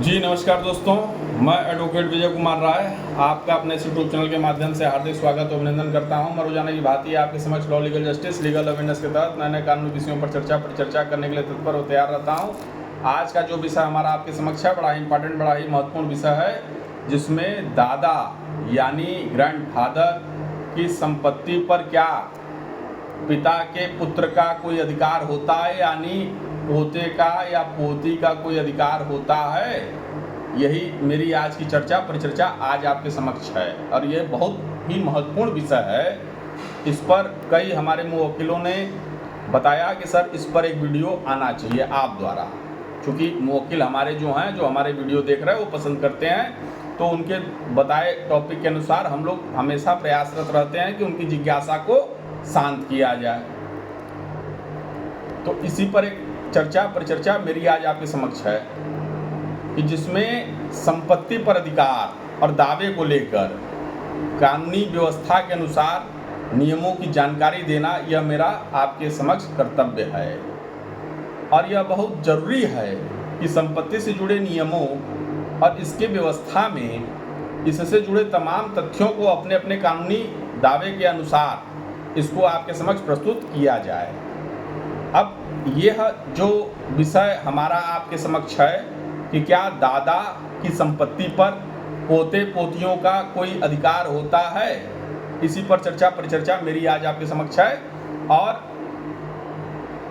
जी नमस्कार दोस्तों, मैं एडवोकेट विजय कुमार राय आपका अपने इस यूट्यूब चैनल के माध्यम से हार्दिक स्वागत और अभिनंदन करता हूं। मैं रोजाना की भांति आपके समक्ष law legal justice legal awareness के तहत नए नए कानूनी विषयों पर परिचर्चा करने के लिए तत्पर और तैयार रहता हूं। आज का जो विषय हमारा आपके समक्ष है बड़ा ही इंपॉर्टेंट, बड़ा ही महत्वपूर्ण विषय है, जिसमें दादा यानी ग्रैंडफादर की संपत्ति पर क्या पिता के पुत्र का कोई अधिकार होता है, यानी पोते का या पोती का कोई अधिकार होता है। यही मेरी आज की परिचर्चा आज आपके समक्ष है और ये बहुत ही महत्वपूर्ण विषय है। इस पर कई हमारे मुवक्किलों ने बताया कि सर इस पर एक वीडियो आना चाहिए आप द्वारा, क्योंकि मुवक्किल हमारे जो हैं, जो हमारे वीडियो देख रहे हैं वो पसंद करते हैं, तो उनके बताए टॉपिक के अनुसार हम लोग हमेशा प्रयासरत रहते हैं कि उनकी जिज्ञासा को शांत किया जाए। तो इसी पर एक परिचर्चा मेरी आज आपके समक्ष है कि जिसमें संपत्ति पर अधिकार और दावे को लेकर कानूनी व्यवस्था के अनुसार नियमों की जानकारी देना, यह मेरा आपके समक्ष कर्तव्य है। और यह बहुत जरूरी है कि संपत्ति से जुड़े नियमों और इसके व्यवस्था में इससे जुड़े तमाम तथ्यों को अपने अपने कानूनी दावे के अनुसार इसको आपके समक्ष प्रस्तुत किया जाए। अब यह जो विषय हमारा आपके समक्ष है कि क्या दादा की संपत्ति पर पोते पोतियों का कोई अधिकार होता है, इसी पर परिचर्चा मेरी आज आपके समक्ष है। और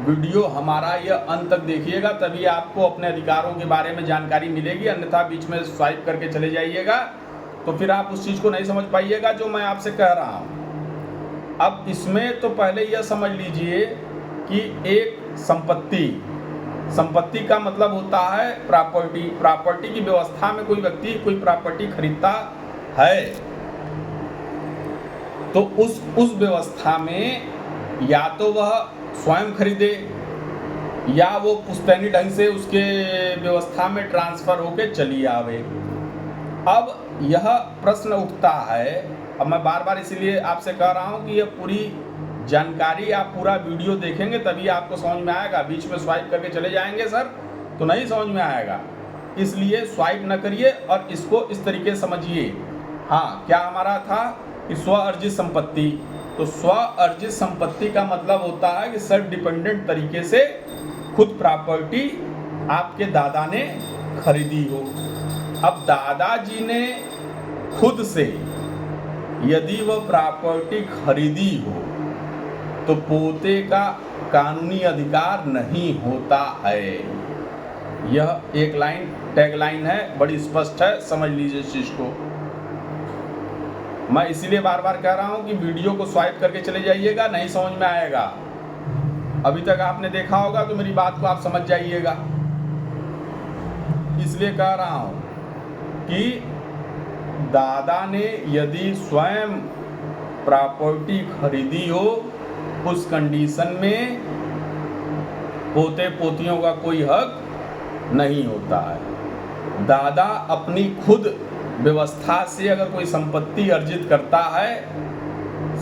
वीडियो हमारा यह अंत तक देखिएगा, तभी आपको अपने अधिकारों के बारे में जानकारी मिलेगी, अन्यथा बीच में स्वाइप करके चले जाइएगा तो फिर आप उस चीज़ को नहीं समझ पाइएगा जो मैं आपसे कह रहा हूँ। अब इसमें तो पहले यह समझ लीजिए कि एक संपत्ति का मतलब होता है प्रॉपर्टी की व्यवस्था में कोई व्यक्ति कोई प्रॉपर्टी खरीदता है तो उस व्यवस्था में या तो वह स्वयं खरीदे या वो पुश्तैनी ढंग से उसके व्यवस्था में ट्रांसफर होके चली आवे। अब यह प्रश्न उठता है, अब मैं बार बार इसीलिए आपसे कह रहा हूं कि यह पूरी जानकारी आप पूरा वीडियो देखेंगे तभी आपको समझ में आएगा। बीच में स्वाइप करके चले जाएंगे सर तो नहीं समझ में आएगा, इसलिए स्वाइप न करिए और इसको इस तरीके समझिए। हाँ, क्या हमारा था कि स्व अर्जित संपत्ति, तो स्व अर्जित संपत्ति का मतलब होता है कि सेल्फ डिपेंडेंट तरीके से खुद प्रॉपर्टी आपके दादा ने खरीदी हो। अब दादाजी ने खुद से यदि वह प्रॉपर्टी खरीदी हो तो पोते का कानूनी अधिकार नहीं होता है। यह एक टैगलाइन है, बड़ी स्पष्ट है, समझ लीजिए इस चीज को। मैं इसीलिए बार बार कह रहा हूं कि वीडियो को स्वाइप करके चले जाइएगा, नहीं समझ में आएगा। अभी तक आपने देखा होगा तो मेरी बात को आप समझ जाइएगा। इसलिए कह रहा हूं कि दादा ने यदि स्वयं प्रॉपर्टी खरीदी हो, उस कंडीशन में पोते पोतियों का कोई हक नहीं होता है। दादा अपनी खुद व्यवस्था से अगर कोई संपत्ति अर्जित करता है,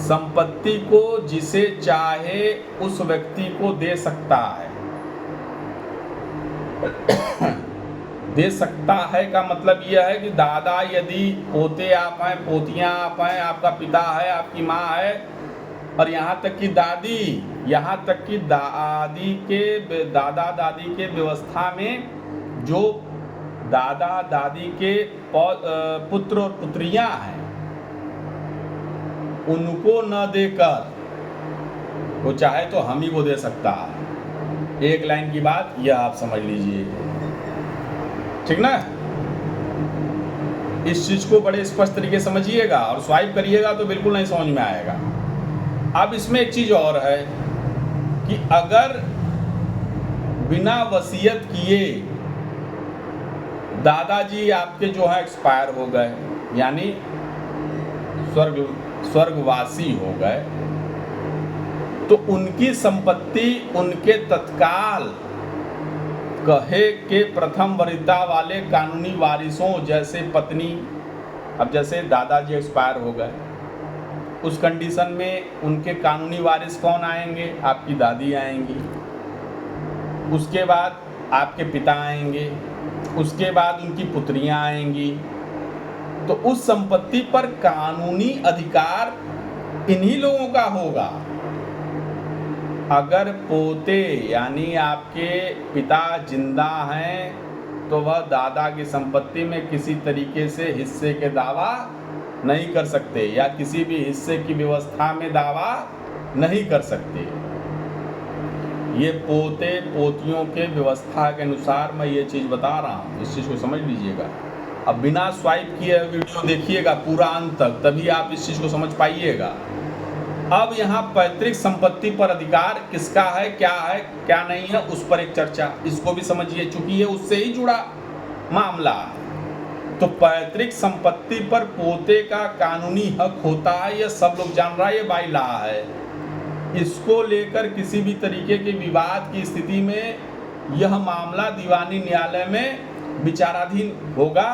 संपत्ति को जिसे चाहे उस व्यक्ति को दे सकता है। दे सकता है का मतलब यह है कि दादा यदि पोते आप हैं, पोतियां आप हैं, आपका पिता है, आपकी माँ है और यहाँ तक कि दादा दादी के व्यवस्था में जो दादा दादी के पुत्र और पुत्रियां हैं, उनको न देकर वो चाहे तो हम ही को दे सकता है। एक लाइन की बात यह आप समझ लीजिए, ठीक ना। इस चीज को बड़े स्पष्ट तरीके समझिएगा और स्वाइप करिएगा तो बिल्कुल नहीं समझ में आएगा। अब इसमें एक चीज और है कि अगर बिना वसीयत किए दादाजी आपके जो है एक्सपायर हो गए, यानी स्वर्गवासी हो गए, तो उनकी संपत्ति उनके तत्काल कहे के प्रथम वरीयता वाले कानूनी वारिसों जैसे पत्नी, अब जैसे दादाजी एक्सपायर हो गए, उस कंडीशन में उनके कानूनी वारिस कौन आएंगे? आपकी दादी आएंगी, उसके बाद आपके पिता आएंगे, उसके बाद उनकी पुत्रियां आएंगी, तो उस संपत्ति पर कानूनी अधिकार इन्हीं लोगों का होगा। अगर पोते यानी आपके पिता जिंदा हैं तो वह दादा की संपत्ति में किसी तरीके से हिस्से के दावा नहीं कर सकते या किसी भी हिस्से की व्यवस्था में दावा नहीं कर सकते। ये पोते पोतियों के व्यवस्था के अनुसार मैं ये चीज़ बता रहा हूँ, इस चीज़ को समझ लीजिएगा। अब बिना स्वाइप किए वीडियो देखिएगा पूरा अंत तक, तभी आप इस चीज़ को समझ पाइएगा। अब यहाँ पैतृक संपत्ति पर अधिकार किसका है क्या नहीं है, उस पर एक चर्चा, इसको भी समझिए चूंकि ये उससे ही जुड़ा मामला। तो पैतृक संपत्ति पर पोते का कानूनी हक होता है, ये सब लोग जान रहा है, ये बाई लॉ है। इसको लेकर किसी भी तरीके के विवाद की स्थिति में यह मामला दीवानी न्यायालय में विचाराधीन होगा